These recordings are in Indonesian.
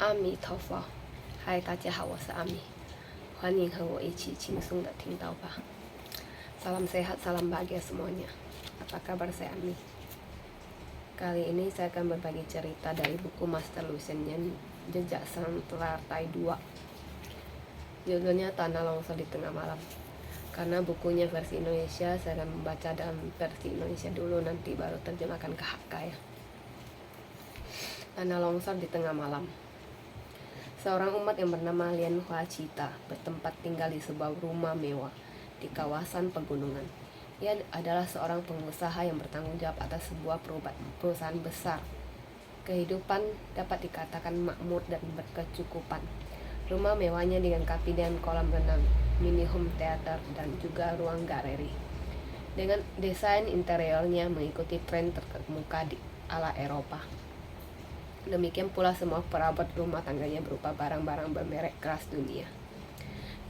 阿弥陀佛，嗨，大家好，我是阿弥，欢迎和我一起轻松的听到吧。Salam sehat, salam bahagia semuanya. Apa kabar saya Ami? Kali ini saya akan berbagi cerita dari buku Master Lucian Jejak Sang Teratai 2. Judulnya Tanah Longsor di Tengah Malam. Karena bukunya versi Indonesia, saya akan membaca dalam versi Indonesia dulu, nanti baru terjemahkan ke Hakka ya. Tanah Longsor di Tengah Malam. Seorang umat yang bernama Lian Huachita bertempat tinggal di sebuah rumah mewah di kawasan pegunungan. Ia adalah seorang pengusaha yang bertanggung jawab atas sebuah perusahaan besar. Kehidupan dapat dikatakan makmur dan berkecukupan. Rumah mewahnya dilengkapi dengan kolam renang, mini home theater, dan juga ruang galeri. Dengan desain interiornya mengikuti tren terkemuka di ala Eropa. Demikian pula semua perabot rumah tangganya berupa barang-barang bermerek kelas dunia.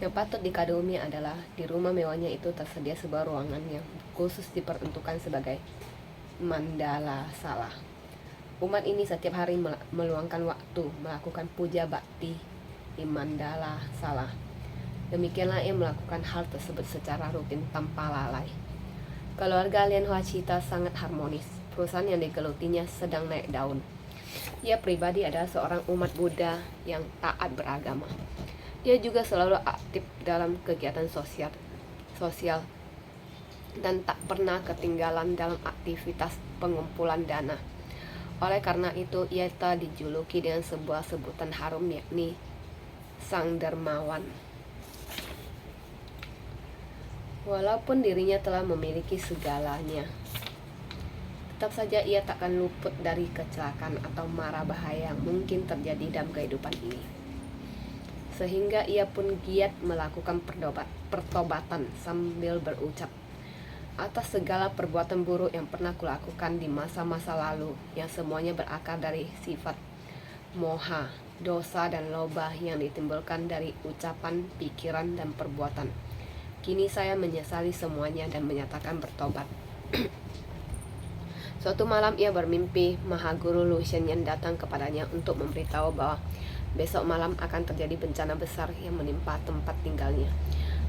Yang patut dikagumi adalah di rumah mewahnya itu tersedia sebuah ruangan yang khusus diperuntukkan sebagai mandala sala. Umat ini setiap hari meluangkan waktu melakukan puja bakti di mandala sala. Demikianlah ia melakukan hal tersebut secara rutin tanpa lalai. Keluarga Lian Huachita sangat harmonis. Perusahaan yang digelutinya sedang naik daun. Ia pribadi adalah seorang umat Buddha yang taat beragama. Ia juga selalu aktif dalam kegiatan sosial dan tak pernah ketinggalan dalam aktivitas pengumpulan dana. Oleh karena itu, ia telah dijuluki dengan sebuah sebutan harum, yakni Sang Dermawan. Walaupun dirinya telah memiliki segalanya, tetap saja ia takkan luput dari kecelakaan atau mara bahaya yang mungkin terjadi dalam kehidupan ini. Sehingga ia pun giat melakukan pertobatan sambil berucap, atas segala perbuatan buruk yang pernah kulakukan di masa-masa lalu, yang semuanya berakar dari sifat moha, dosa dan loba yang ditimbulkan dari ucapan, pikiran, dan perbuatan. Kini saya menyesali semuanya dan menyatakan bertobat. Suatu malam ia bermimpi Mahaguru Lucian yang datang kepadanya untuk memberitahu bahwa besok malam akan terjadi bencana besar yang menimpa tempat tinggalnya.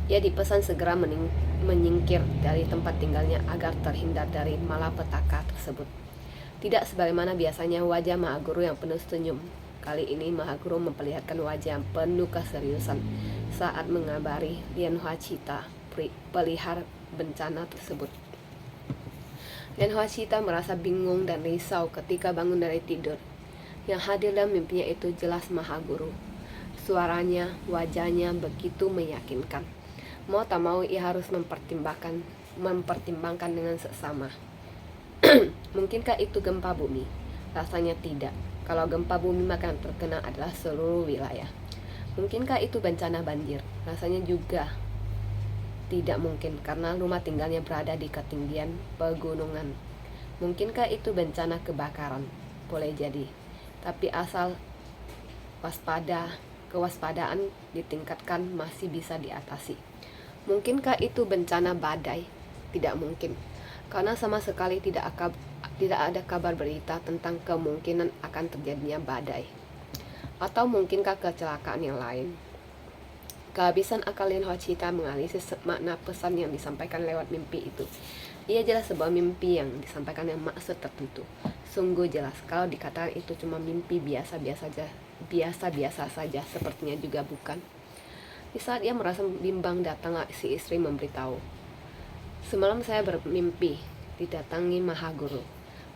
Ia dipesan segera menyingkir dari tempat tinggalnya agar terhindar dari malapetaka tersebut. Tidak sebagaimana biasanya wajah Mahaguru yang penuh senyum. Kali ini Mahaguru memperlihatkan wajah yang penuh keseriusan saat mengabari Lian Huachita pelihara bencana tersebut. Lian Huachita merasa bingung dan risau ketika bangun dari tidur. Yang hadir dalam mimpinya itu jelas Mahaguru. Suaranya, wajahnya begitu meyakinkan. Mau tak mau ia harus mempertimbangkan dengan seksama. Mungkinkah itu gempa bumi? Rasanya tidak. Kalau gempa bumi maka yang terkena adalah seluruh wilayah. Mungkinkah itu bencana banjir? Rasanya juga tidak mungkin, karena rumah tinggalnya berada di ketinggian pegunungan. Mungkinkah itu bencana kebakaran? Boleh jadi, tapi asal kewaspadaan ditingkatkan masih bisa diatasi. Mungkinkah itu bencana badai? Tidak mungkin, karena sama sekali tidak ada kabar berita tentang kemungkinan akan terjadinya badai. Atau mungkinkah kecelakaan yang lain? Kehabisan akal Lian Huachita menganalisis makna pesan yang disampaikan lewat mimpi itu. Ia jelas sebuah mimpi yang disampaikan dengan maksud tertentu. Sungguh jelas, kalau dikatakan itu cuma mimpi biasa-biasa saja, sepertinya juga bukan. Di saat ia merasa bimbang, datanglah si istri memberitahu. Semalam saya bermimpi didatangi Mahaguru.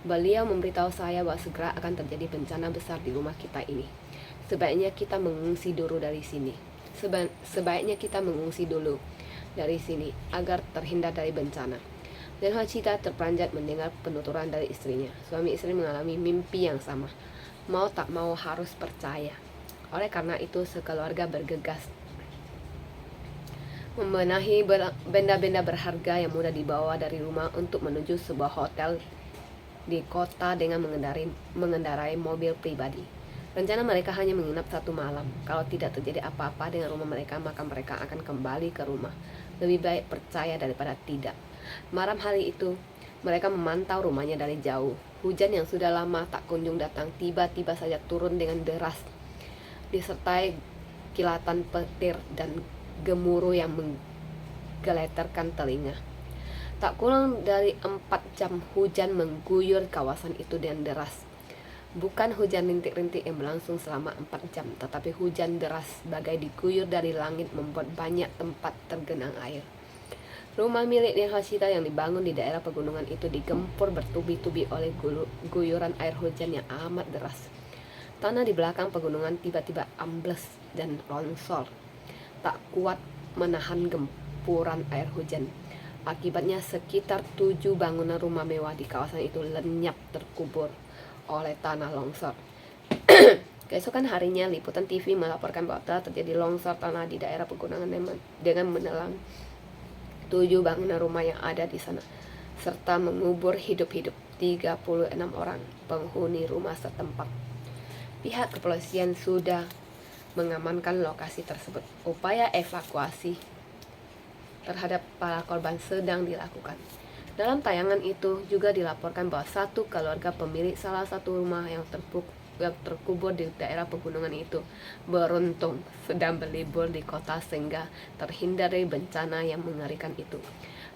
Beliau memberitahu saya bahwa segera akan terjadi bencana besar di rumah kita ini. Sebaiknya kita mengungsi dulu dari sini. Agar terhindar dari bencana. Dan Huachita terperanjat mendengar penuturan dari istrinya. Suami istri mengalami mimpi yang sama. Mau tak mau harus percaya. Oleh karena itu sekeluarga bergegas membenahi benda-benda berharga yang mudah dibawa dari rumah untuk menuju sebuah hotel di kota dengan mengendarai mobil pribadi. Rencana mereka hanya menginap 1 malam. Kalau tidak terjadi apa-apa dengan rumah mereka, maka mereka akan kembali ke rumah. Lebih baik percaya daripada tidak. Malam hari itu, mereka memantau rumahnya dari jauh. Hujan yang sudah lama tak kunjung datang tiba-tiba saja turun dengan deras. disertai kilatan petir dan gemuruh yang menggeletarkan telinga. Tak kurang dari 4 jam hujan mengguyur kawasan itu dengan deras. Bukan hujan rintik-rintik yang berlangsung selama 4 jam, tetapi hujan deras bagai diguyur dari langit membuat banyak tempat tergenang air. Rumah milik Dian Hwachita yang dibangun di daerah pegunungan itu digempur bertubi-tubi oleh guyuran air hujan yang amat deras. Tanah di belakang pegunungan tiba-tiba ambles dan longsor, tak kuat menahan gempuran air hujan. Akibatnya sekitar 7 bangunan rumah mewah di kawasan itu lenyap terkubur oleh tanah longsor. Keesokan harinya, liputan TV melaporkan bahwa telah terjadi longsor tanah di daerah pegunungan dengan menelan 7 bangunan rumah yang ada di sana, serta mengubur hidup-hidup 36 orang penghuni rumah setempat. Pihak kepolisian sudah mengamankan lokasi tersebut. Upaya evakuasi terhadap para korban sedang dilakukan. Dalam tayangan itu juga dilaporkan bahwa satu keluarga pemilik salah satu rumah yang terkubur di daerah pegunungan itu beruntung sedang berlibur di kota sehingga terhindar dari bencana yang mengerikan itu.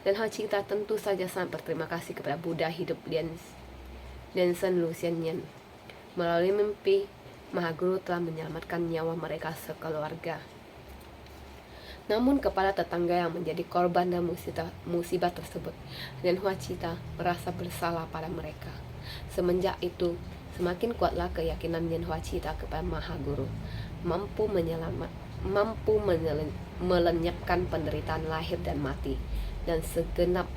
Dan Hwachita tentu saja sangat berterima kasih kepada Buddha hidup Densen Lucian Nyen. Melalui mimpi, Mahaguru telah menyelamatkan nyawa mereka sekeluarga. Namun kepada tetangga yang menjadi korban dan musibah tersebut, dan Hwachita merasa bersalah pada mereka. Semenjak itu, semakin kuatlah keyakinan Dian Hwachita kepada Mahaguru, mampu melenyapkan penderitaan lahir dan mati, dan segenap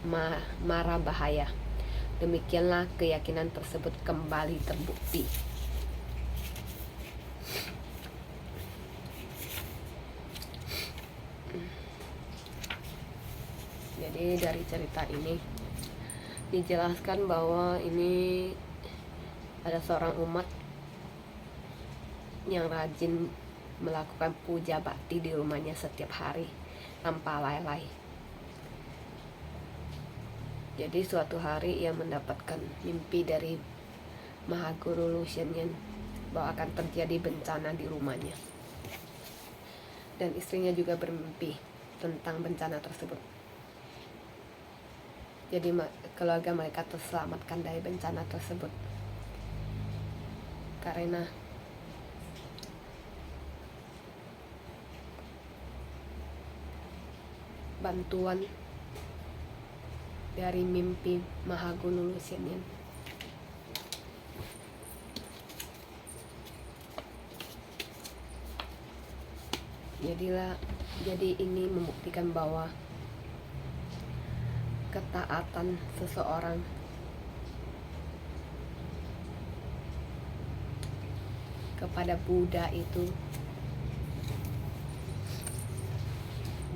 mara bahaya. Demikianlah keyakinan tersebut kembali terbukti. Jadi dari cerita ini dijelaskan bahwa ini ada seorang umat yang rajin melakukan puja bakti di rumahnya setiap hari tanpa lalai. Jadi suatu hari ia mendapatkan mimpi dari Mahaguru Lucian Nyen bahwa akan terjadi bencana di rumahnya. Dan istrinya juga bermimpi tentang bencana tersebut. Jadi keluarga mereka terselamatkan dari bencana tersebut karena bantuan dari mimpi Mahaguru Lucian Nyen. Jadi ini membuktikan bahwa ketaatan seseorang kepada Buddha itu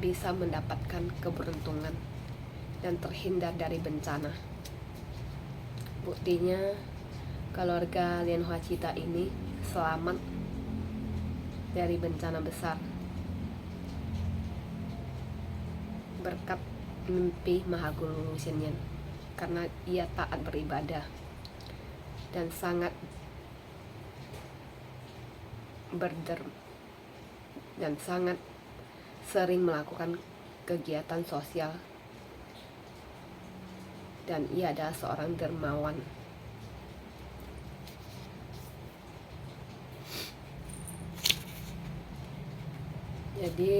bisa mendapatkan keberuntungan dan terhindar dari bencana. Buktinya keluarga Dian Hwachita ini selamat dari bencana besar berkat mimpi Mahaguru Lucian Nyen, karena ia taat beribadah dan sangat sering melakukan kegiatan sosial, dan ia adalah seorang dermawan. Jadi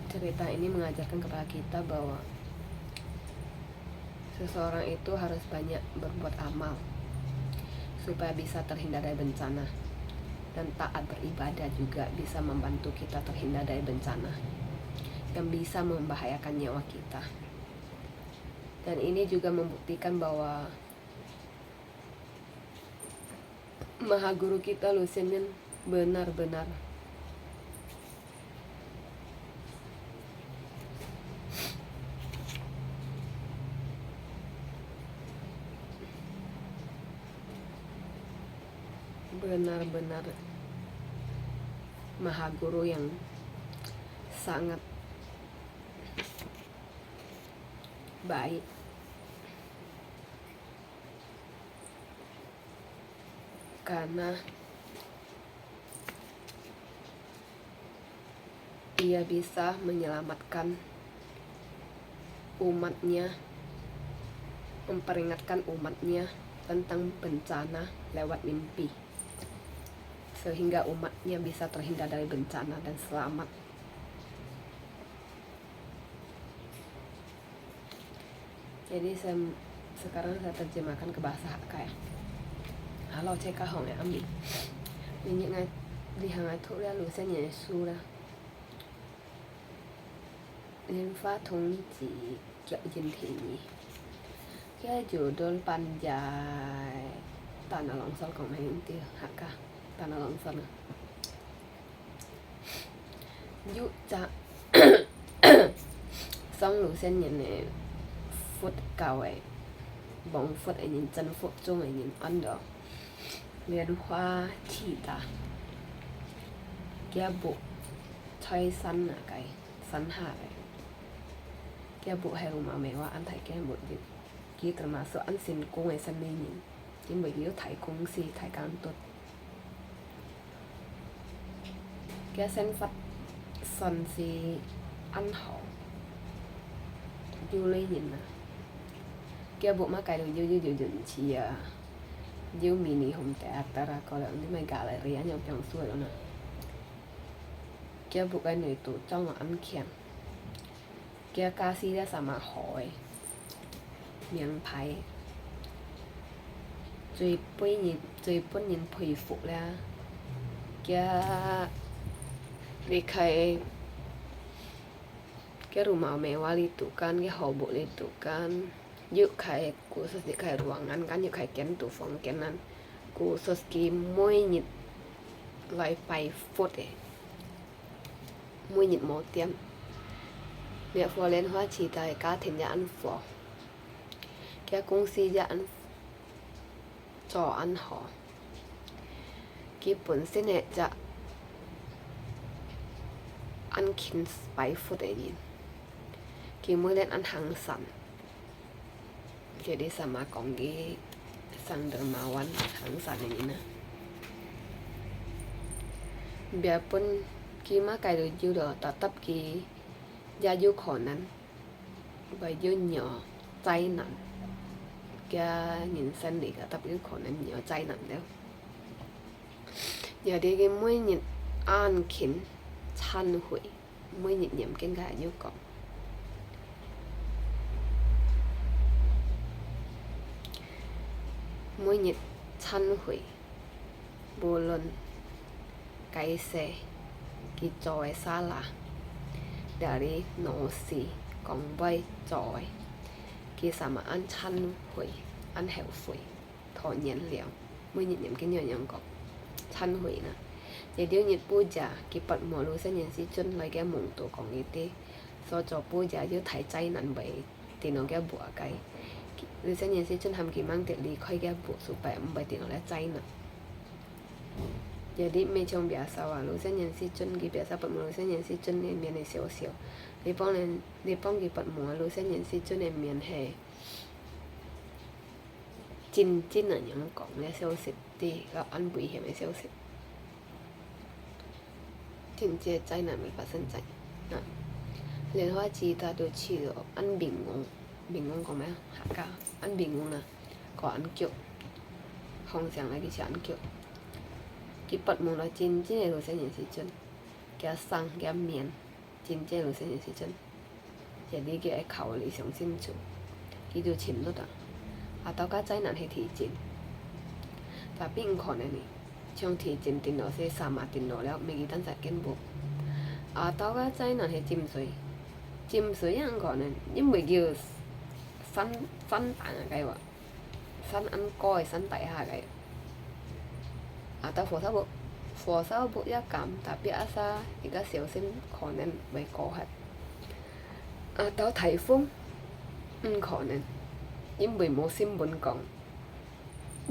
cerita ini mengajarkan kepada kita bahwa seseorang itu harus banyak berbuat amal supaya bisa terhindar dari bencana, dan taat beribadah juga bisa membantu kita terhindar dari bencana yang bisa membahayakan nyawa kita. Dan ini juga membuktikan bahwa Mahaguru kita Lucian Nyen benar-benar Mahaguru yang sangat baik. Karena ia bisa menyelamatkan umatnya, memperingatkan umatnya tentang bencana lewat mimpi, sehingga umatnya bisa terhindar dari bencana dan selamat. Jadi sekarang saya terjemahkan ke bahasa Hakka ya. Halo ceka hong ya ambil. Vì những ngày đi hàng ngày thuốc ra lùi xe nhẹ su ra nên phát thông chỉ kiểu dân thị nhỉ cái chủ đơn pan dài tanah longsorของmấy những tiêu Hakka tanah longsor nè dụ cha xong lùi xe nhẹ này phút cao ấy bóng phút ấy nhìn chân phút chung ấy nhìn ăn đó liên hoa chỉ ta kia bộ chơi săn là cái săn hạ ấy kia bộ hay rumah mewah ăn thấy kia bộ gì kia termasuk ăn xin cung ấy săn này nhìn chỉ bởi vì thấy cung si thấy càng tốt kia sen phát săn si ăn họ du lấy nhìn nè kia bộ má cái đồ du chỉ du mini home teater kalau ini main galeri yang suai đó nè kia bộ cái này tụ trong là ăn khen kia ca sĩ ra sama hỏi miếng phái最本人佩服啦kia đi khai cái rumah mewah itu kan cái hậu bộ itu kan yuk khai khusus di khai ruangan kan yuk khai ken tu phòng kenan khusus ki mỗi nhịp wifi phút ấy mỗi nhịp một tiêm mẹ phò lên hóa chỉ tại cá thịnh nhà ăn phò cái công ty nhà ăn cho ăn họ cái本身nàyจะăn kínไปphút ấy nhìn cái mỗi lên ăn hàng sẵn jadi sama konggi sang dermawan hangsan ini nah biarpun kima kayak doju doh tetap ki jaju konan baju nhỏ chay nặng kia nhìn xanh đi tetap cái konan nhỏ chay nặng đâu jadi cái mỗi nhìn an kín chan hui mỗi nhìn nhầm cái gà như cọc mỗi nhịp chăn hủy vô luận cái xe cái tròi xa lạ dari nasi còn bay tròi cái sama ăn chăn hủy ăn heo phổi thọ nhiên liệu mỗi nhịp nhầm cái nhỏ nhỏ có chăn hủy nè jadi dia nhịp puja cái bật mùa lu sẽ nhận si chân lại cái mùng tổ còn cái tê so cho puja chứ thấy chay nặng vậy thì nó cái bùa cái lu sẽ nhận si chân ham kỳ mang tiệt lý khơi cái bộ supaya bởi thì nó lại chay nè jadi macam biasa wah lu sẽ nhận si chân cái biasa bật mùa lu sẽ nhận si chân này miền này xíu xíu đi bong cái bật mùa lu sẽ nhận si chân này miền hè chín là những cọng này xíu xịt thì gặp ăn bụi hiểm này xíu xịt chín chế chay nè mình phát sinh chay nè liên hoa chi ta đều chỉ được ăn bình ngông có mấy Hakka ăn bình ngông nè có ăn kiểu không chẳng là cái chuyện ăn kiểu cái bật mông là chín này rồi sẽ nhìn thấy chân cái sang cái miền chín rồi sẽ nhìn thấy chân jadi cái khẩu lý sống xin chủ cái điều chỉnh đó atau cái chay nè hay thì chỉnh tapi engkau này trong thì chỉnh tin nó sẽ sama tin nóแล้วไม่กี่ตั้งแต่เก็นบุatau cái chay nè hay chìm suối yang engkau này nhưng mà kiểu săn tặng cái vậy săn ăn coi săn tại hà cái atau phổ sao bộ giá cảm tapi asa jika xíu xin khó nên bị cổ hết atau台風唔可能因為冇新聞講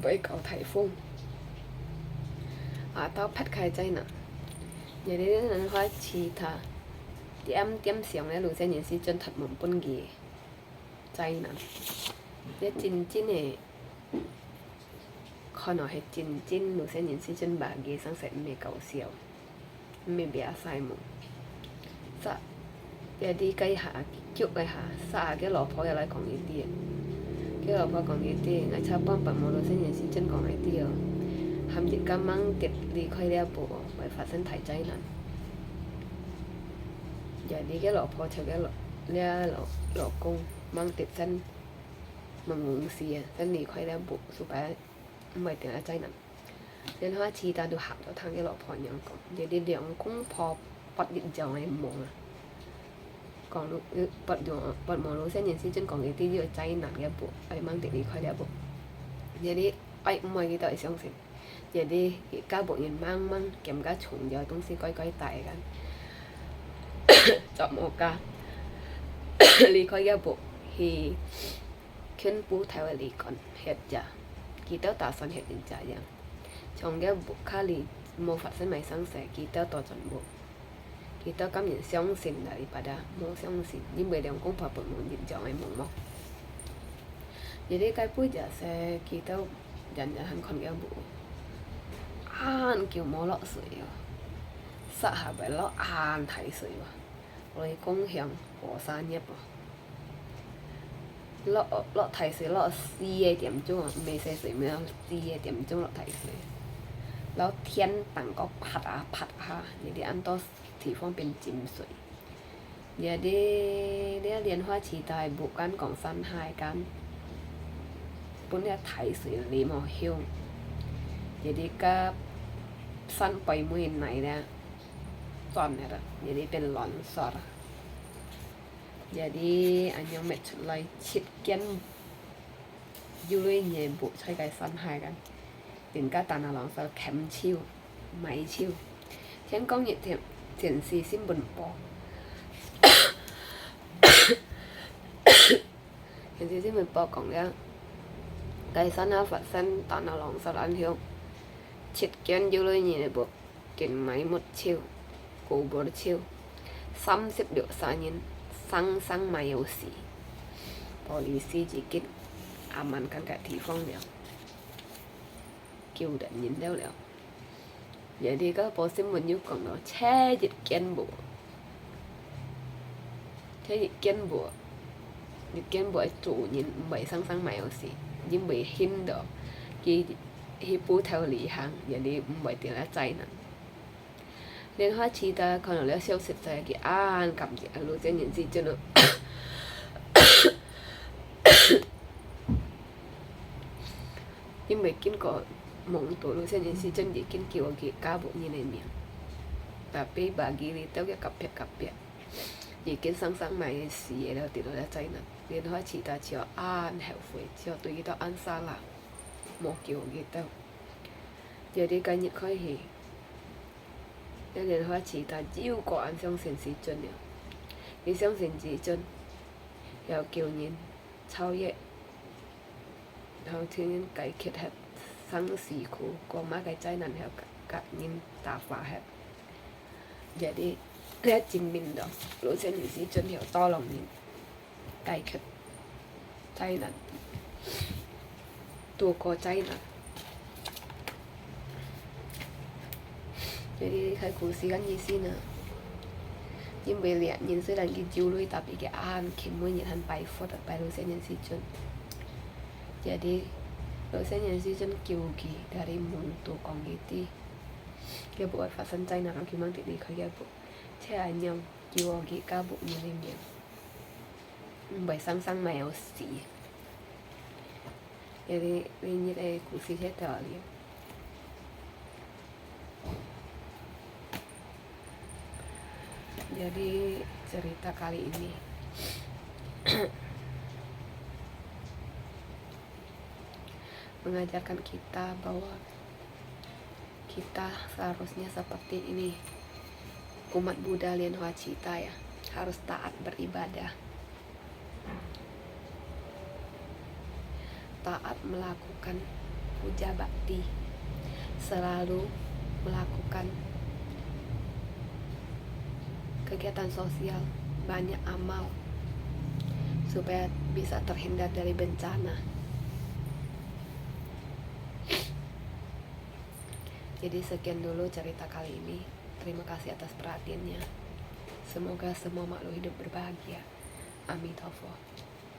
會搞颱風atau phát khai chay nè jadi nên hoa chi tha điểm xiong này lu sẽ nhìn si chân thật mồm bún gì chay nè để chín này可能係真，有些人是真白嘅，生食唔係搞笑，唔係比較曬門。Jadi cái hạ chụp cái hạ xa cái lọ phổi lại còn ít tiền cái lọ phổi còn ít tiền ngày sau bom bằng một lô sinh nhân chân còn ít tiền hàm dịch ca mang tiệt đi khơi đeo bộ phải phát sinh thải cháy lạnh jadi cái lọ phổi theo cái lọ cung mang tiệt sinh mengungsi dan đi khơi đeo bộ supayaไม่ติดใจนั่นเรียนว่าชีตาดูหักแล้วทางที่เราพอยังก่อนเดี๋ยวเดี๋ยวคงพอปัดดินเจ้าไอ้หมองcòn bật mỏ lối xe nhìn xin chân còn cái tí giữa cháy nặng cái bộ ai mang tiền đi khỏi đẹp bộ giờ đi ai mời cái tờ xong xin giờ đi các bộ nhìn mang kèm cá trùng giờ tung xin coi tạiกัน chọn một ca đi khỏi cái bộ thìขึ้นปูแถวลีก่อนเห็ดจ้ะกีเต้าตาสันเห็ดดินจ่ายังชงcái bộ khá lì mô phát sinh máy sáng sẻกีเต้าต่อจนbộกีเต้าcảm nhận相信daripada mau相信nhưng bởi cũng phải bật một nhìn chọn em mộng mộng jadi cái bữa giờ xeกีเต้าdần dần hắn còn cái bộ an kiểu mò lọ sưởi sợ hả phải lọ an thấy sưởi rồi công hiện của xa nhếp lọ thấy sưởi lọ xì điểm chung à mày xe sưởi mới xì điểm chung lọ thấy sưởiแล้วเทียนต่างก็ผัดค่ะjadi ăn to thì phongเป็นจิ้มสวยjadi dia liên hoa chỉ tài bộ can còn san hai can bốn dia thấy sưởi lý màu hiu jadi cái sanไปมือไหนเนี่ยตอนเนี่ยjadi เป็นหลอนสอดjadi อันยังเม็ดเลยชิดเกี้ยนอยู่เลยเนี่ยบุใช้ไก่สันหายกันถึงก็ตาหน้าหลังสอดแคมชิวไหมชิวเช่นกล้องเหยียดเสียนซีซิมบนปอเห็นซีซิมบนปอของเนี่ยไก่สันหาฝัดสันตาหน้าหลังสอดอันเดียวชิดเกี้ยนอยู่เลยเนี่ยบุกินไหมหมดชิวกูบดชิว30 độ xa nhìn sang mai yêu sĩ policy chỉ kích ăn căn cả thị phong liệu kêu định nhìn đâu liệu vậy thì có bộ xin mình yêu còn nó che dịch kiên bộ chủ nhìn bảy sang mai yêu sĩ nhưng bị hin đó khi bố theo lý hàng vậy thì bảy tiền là chạy nè liên hoa chi ta còn là siêu sệt sai cái an cảm giác luôn trên những gì cho nó nhưng mà kinh có mong tổ luôn trên những gì chân gì kinh kiểu cái cá bộ như này miệng tapi bagi itu cái cặp biệt gì kinh sang mày xì đó thì nó là chạy nè liên hoa chi ta chiều an hậu phơi chiều tùy đó an xa là một kiểu cái tao giờ đi cái những khói hì一年開始，但只要個人相信是真了，你相信自真，又叫人超越，然後請人解決係生死苦，個馬嘅災難係隔人打發係，jadi dia chứng minh đó, lối xem những gì chân hiểu to lòng mình,解決災難，度過災難。jadi khai cụ sĩ gắn gì xin à nhưng về liệt nhìn sẽ là cái chiều lui tapi cái an khi mới nhìn hắn bài phốt ở bài lối sẽ nhận si chân jadi lối sẽ nhận si chân kiều kỳ dari mung tu còn gitu cái bộ phát sinh trái nào khi mang đi khai cái bộ thế anh nhung kiều kỳ cả bộ như thế miệng bài sang mèo xì jadi như đây cụ sĩ hết rồi jadi cerita kali ini mengajarkan kita bahwa kita seharusnya seperti ini umat Buddha Lian Hoa Cita ya harus taat beribadah, taat melakukan puja bakti, selalu melakukan kegiatan sosial, banyak amal supaya bisa terhindar dari bencana. Jadi sekian dulu cerita kali ini. Terima kasih atas perhatiannya. Semoga semua makhluk hidup berbahagia. Amin.